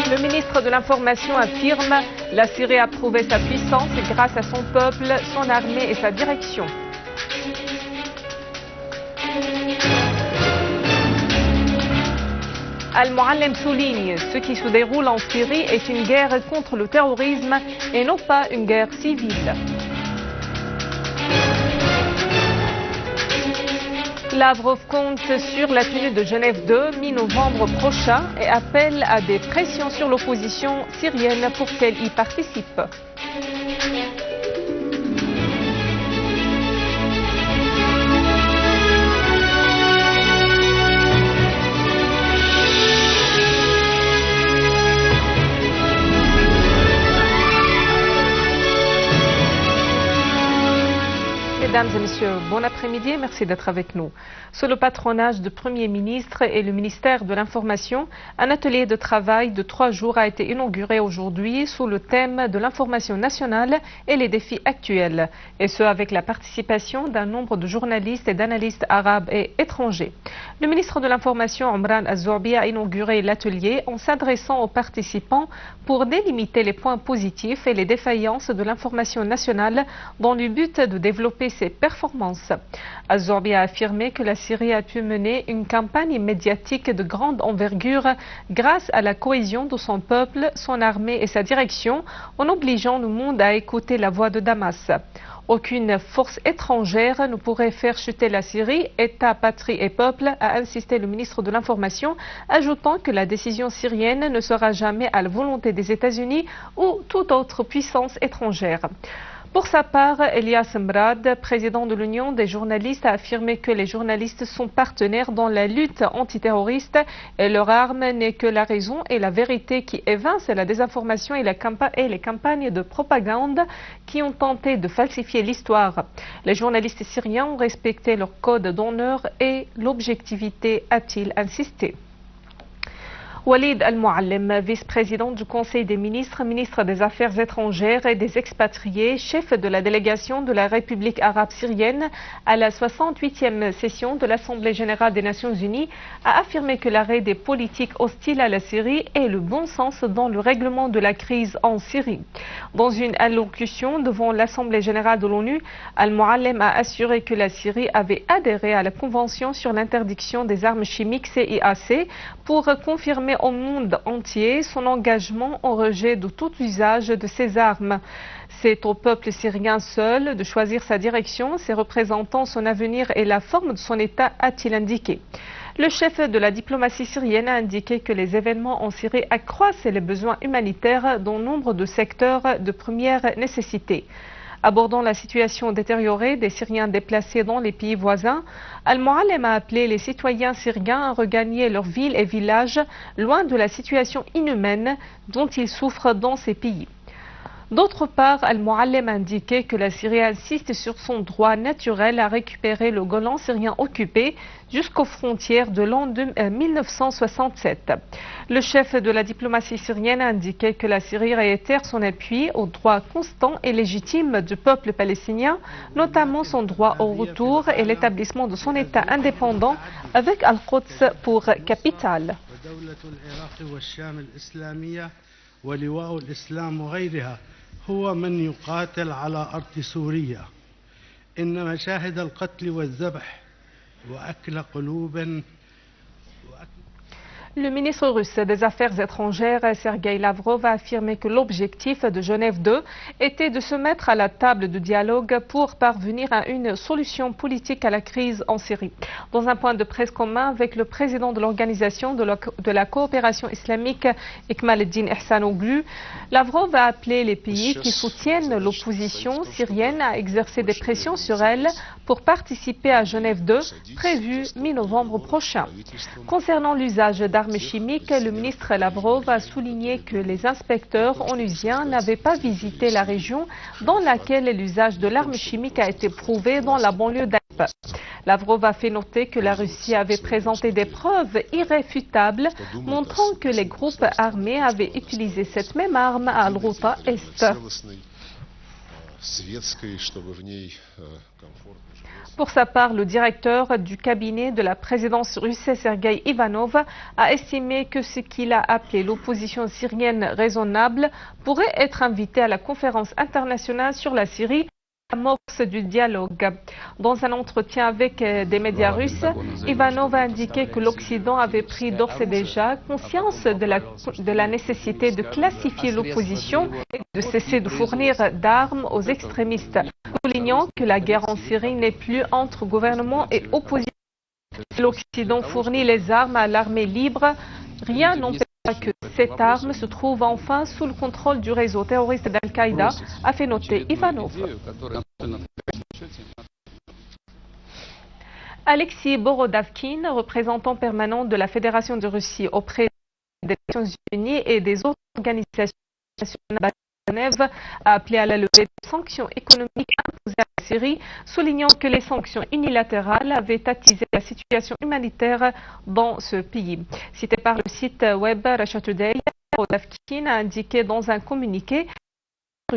Le ministre de l'Information affirme « La Syrie a prouvé sa puissance grâce à son peuple, son armée et sa direction ». Al-Muallem souligne « Ce qui se déroule en Syrie est une guerre contre le terrorisme et non pas une guerre civile ». Lavrov compte sur la tenue de Genève 2 mi-novembre prochain et appelle à des pressions sur l'opposition syrienne pour qu'elle y participe. Mesdames et messieurs, bon après-midi et merci d'être avec nous. Sous le patronage du Premier ministre et le ministère de l'Information, un atelier de travail de 3 jours a été inauguré aujourd'hui sous le thème de l'information nationale et les défis actuels, et ce avec la participation d'un nombre de journalistes et d'analystes arabes et étrangers. Le ministre de l'Information, Omran Az-Zourbi, a inauguré l'atelier en s'adressant aux participants pour délimiter les points positifs et les défaillances de l'information nationale dans le but de développer ses performances. Az-Zourbi a affirmé que la Syrie a pu mener une campagne médiatique de grande envergure grâce à la cohésion de son peuple, son armée et sa direction, en obligeant le monde à écouter la voix de Damas. Aucune force étrangère ne pourrait faire chuter la Syrie, État, patrie et peuple, a insisté le ministre de l'Information, ajoutant que la décision syrienne ne sera jamais à la volonté des États-Unis ou toute autre puissance étrangère. Pour sa part, Elias Mrad, président de l'Union des journalistes, a affirmé que les journalistes sont partenaires dans la lutte antiterroriste et leur arme n'est que la raison et la vérité qui évincent la désinformation et les campagnes de propagande qui ont tenté de falsifier l'histoire. Les journalistes syriens ont respecté leur code d'honneur et l'objectivité, a-t-il insisté. Walid Al-Muallem, vice-président du Conseil des ministres, ministre des Affaires étrangères et des expatriés, chef de la délégation de la République arabe syrienne à la 68e session de l'Assemblée générale des Nations unies, a affirmé que l'arrêt des politiques hostiles à la Syrie est le bon sens dans le règlement de la crise en Syrie. Dans une allocution devant l'Assemblée générale de l'ONU, Al-Muallem a assuré que la Syrie avait adhéré à la Convention sur l'interdiction des armes chimiques CIAC pour confirmer au monde entier son engagement en rejet de tout usage de ces armes. C'est au peuple syrien seul de choisir sa direction, ses représentants, son avenir et la forme de son État, a-t-il indiqué. Le chef de la diplomatie syrienne a indiqué que les événements en Syrie accroissent les besoins humanitaires dans nombre de secteurs de première nécessité. Abordant la situation détériorée des Syriens déplacés dans les pays voisins, Al-Muallem a appelé les citoyens syriens à regagner leurs villes et villages loin de la situation inhumaine dont ils souffrent dans ces pays. D'autre part, Al-Muallem a indiqué que la Syrie insiste sur son droit naturel à récupérer le Golan syrien occupé jusqu'aux frontières de l'an 1967. Le chef de la diplomatie syrienne a indiqué que la Syrie réitère son appui au droit constant et légitime du peuple palestinien, notamment son droit au retour et l'établissement de son État indépendant avec Al-Quds pour capitale. هو من يقاتل على أرض سوريا إن مشاهد القتل والذبح وأكل قلوب. Le ministre russe des Affaires étrangères, Sergueï Lavrov, a affirmé que l'objectif de Genève 2 était de se mettre à la table de dialogue pour parvenir à une solution politique à la crise en Syrie. Dans un point de presse commun avec le président de l'Organisation de la coopération islamique, Ekmal Eddin Ihsanoglu, Lavrov a appelé les pays qui soutiennent l'opposition syrienne à exercer des pressions sur elle pour participer à Genève 2, prévue mi-novembre prochain. Concernant l'usage d'armes chimiques, le ministre Lavrov a souligné que les inspecteurs onusiens n'avaient pas visité la région dans laquelle l'usage de l'arme chimique a été prouvé dans la banlieue d'Alep. Lavrov a fait noter que la Russie avait présenté des preuves irréfutables montrant que les groupes armés avaient utilisé cette même arme à Al-Ghouta Est. Pour sa part, le directeur du cabinet de la présidence russe, Sergueï Ivanov, a estimé que ce qu'il a appelé l'opposition syrienne raisonnable pourrait être invité à la conférence internationale sur la Syrie, amorce du dialogue. Dans un entretien avec des médias russes, Ivanov a indiqué que l'Occident avait pris d'ores et déjà conscience de la nécessité de classifier l'opposition et de cesser de fournir d'armes aux extrémistes, soulignant que la guerre en Syrie n'est plus entre gouvernement et opposition. L'Occident fournit les armes à l'armée libre. Rien n'empêche que cette arme se trouve enfin sous le contrôle du réseau terroriste d'Al-Qaïda, a fait noter Ivanov. Alexis Borodavkin, représentant permanent de la Fédération de Russie auprès des Nations Unies et des autres organisations nationales de Genève, a appelé à la levée des sanctions économiques imposées à la Syrie, soulignant que les sanctions unilatérales avaient attisé la situation humanitaire dans ce pays. Cité par le site web Russia Today, Borodavkin a indiqué dans un communiqué que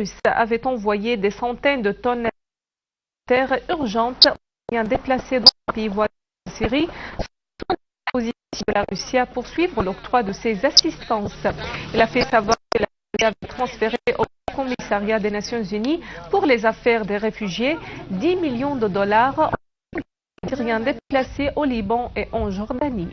les Russes avaient envoyé des centaines de tonnes humanitaires urgentes aux déplacés dans le pays voisin de Syrie, sous la position de la Russie à poursuivre l'octroi de ces assistances. Il a fait savoir que la Russie avait transféré au commissariat des Nations Unies pour les affaires des réfugiés 10 millions de dollars aux Syriens déplacés au Liban et en Jordanie.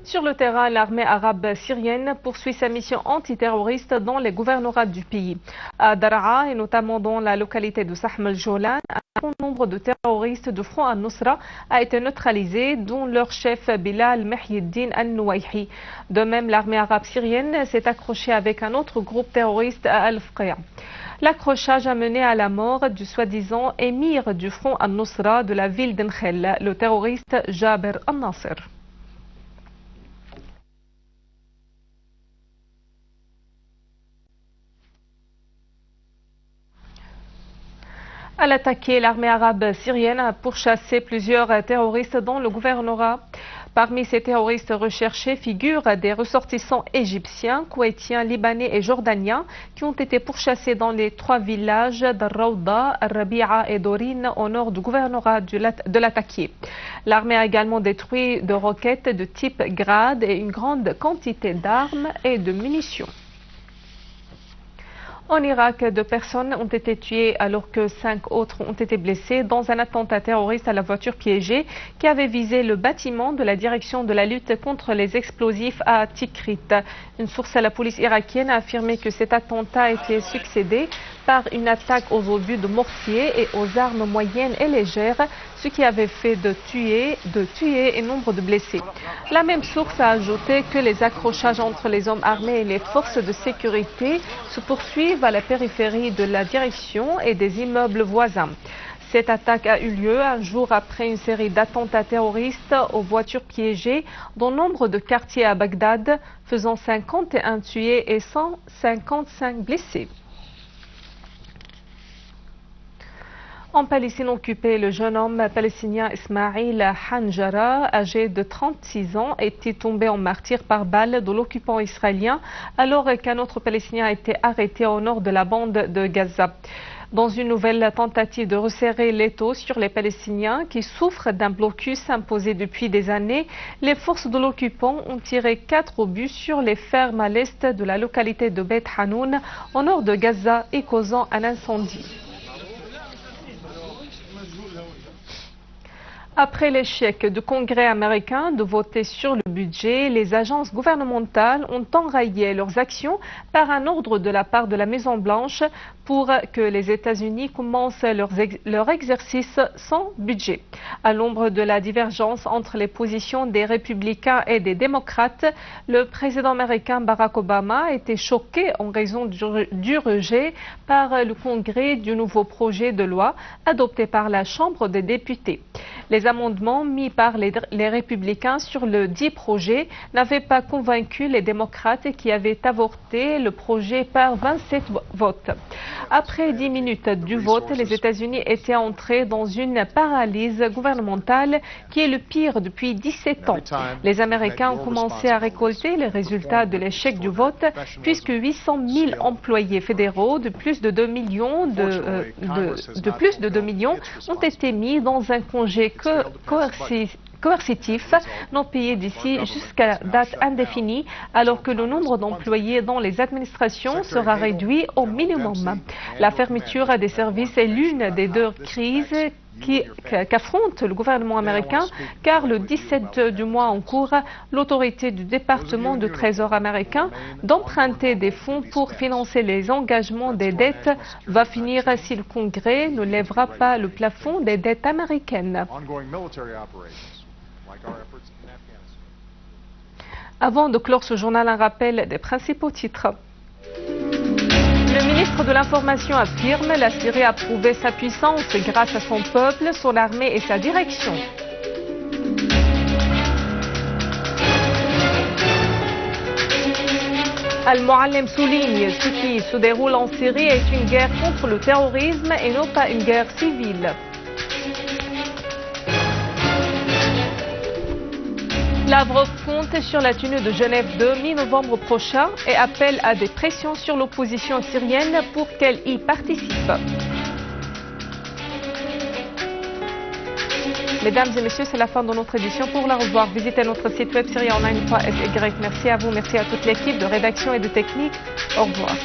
Sur le terrain, l'armée arabe syrienne poursuit sa mission antiterroriste dans les gouvernorats du pays. À Daraa et notamment dans la localité de Sahm al-Jolan, un grand nombre de terroristes de Front al-Nusra a été neutralisé, dont leur chef Bilal Mehyeddin al-Nouayhi. De même, l'armée arabe syrienne s'est accrochée avec un autre groupe terroriste à Al-Fqiya. L'accrochage a mené à la mort du soi-disant émir du Front al-Nusra de la ville d'Enkhel, le terroriste Jaber al-Nasser. À l'attaquer, l'armée arabe syrienne a pourchassé plusieurs terroristes dans le gouvernorat. Parmi ces terroristes recherchés figurent des ressortissants égyptiens, koweïtiens, libanais et jordaniens qui ont été pourchassés dans les 3 villages d'Al-Rawda, Al-Rabi'a et Dorin au nord du gouvernorat de l'attaqué. L'armée a également détruit de roquettes de type Grad et une grande quantité d'armes et de munitions. En Irak, 2 personnes ont été tuées alors que 5 autres ont été blessées dans un attentat terroriste à la voiture piégée qui avait visé le bâtiment de la direction de la lutte contre les explosifs à Tikrit. Une source à la police irakienne a affirmé que cet attentat a été succédé par une attaque aux obus de mortier et aux armes moyennes et légères, ce qui avait fait de tuer et nombre de blessés. La même source a ajouté que les accrochages entre les hommes armés et les forces de sécurité se poursuivent à la périphérie de la direction et des immeubles voisins. Cette attaque a eu lieu un jour après une série d'attentats terroristes aux voitures piégées dans nombre de quartiers à Bagdad, faisant 51 tués et 155 blessés. En Palestine occupée, le jeune homme palestinien Ismail Hanjara, âgé de 36 ans, était tombé en martyr par balle de l'occupant israélien alors qu'un autre Palestinien a été arrêté au nord de la bande de Gaza. Dans une nouvelle tentative de resserrer l'étau sur les Palestiniens qui souffrent d'un blocus imposé depuis des années, les forces de l'occupant ont tiré 4 obus sur les fermes à l'est de la localité de Beit Hanoun, au nord de Gaza, et causant un incendie. Après l'échec du Congrès américain de voter sur le budget, les agences gouvernementales ont enrayé leurs actions par un ordre de la part de la Maison-Blanche pour que les États-Unis commencent leur exercice sans budget. À l'ombre de la divergence entre les positions des républicains et des démocrates, le président américain Barack Obama a été choqué en raison du rejet par le Congrès du nouveau projet de loi adopté par la Chambre des députés. Les amendements mis par les républicains sur le dit projet n'avaient pas convaincu les démocrates qui avaient avorté le projet par 27 votes. Après 10 minutes du vote, les États-Unis étaient entrés dans une paralysie gouvernementale qui est le pire depuis 17 ans. Les Américains ont commencé à récolter les résultats de l'échec du vote puisque 800 000 employés fédéraux de plus de 2 millions ont été mis dans un congé coercitif non payé d'ici jusqu'à date indéfinie, alors que le nombre d'employés dans les administrations sera réduit au minimum. La fermeture des services est l'une des deux crises qu'affronte le gouvernement américain, car le 17 du mois en cours, l'autorité du département du Trésor américain d'emprunter des fonds pour financer les engagements des dettes va finir si le Congrès ne lèvera pas le plafond des dettes américaines. Avant de clore ce journal, un rappel des principaux titres. Le ministre de l'Information affirme la Syrie a prouvé sa puissance grâce à son peuple, son armée et sa direction. Al-Muallim souligne ce qui se déroule en Syrie est une guerre contre le terrorisme et non pas une guerre civile. Lavrov compte sur la tenue de Genève 2 mi-novembre prochain et appelle à des pressions sur l'opposition syrienne pour qu'elle y participe. Mesdames et messieurs, c'est la fin de notre édition. Pour la revoir, visitez notre site web syriaonline.sy. Merci à vous, merci à toute l'équipe de rédaction et de technique. Au revoir.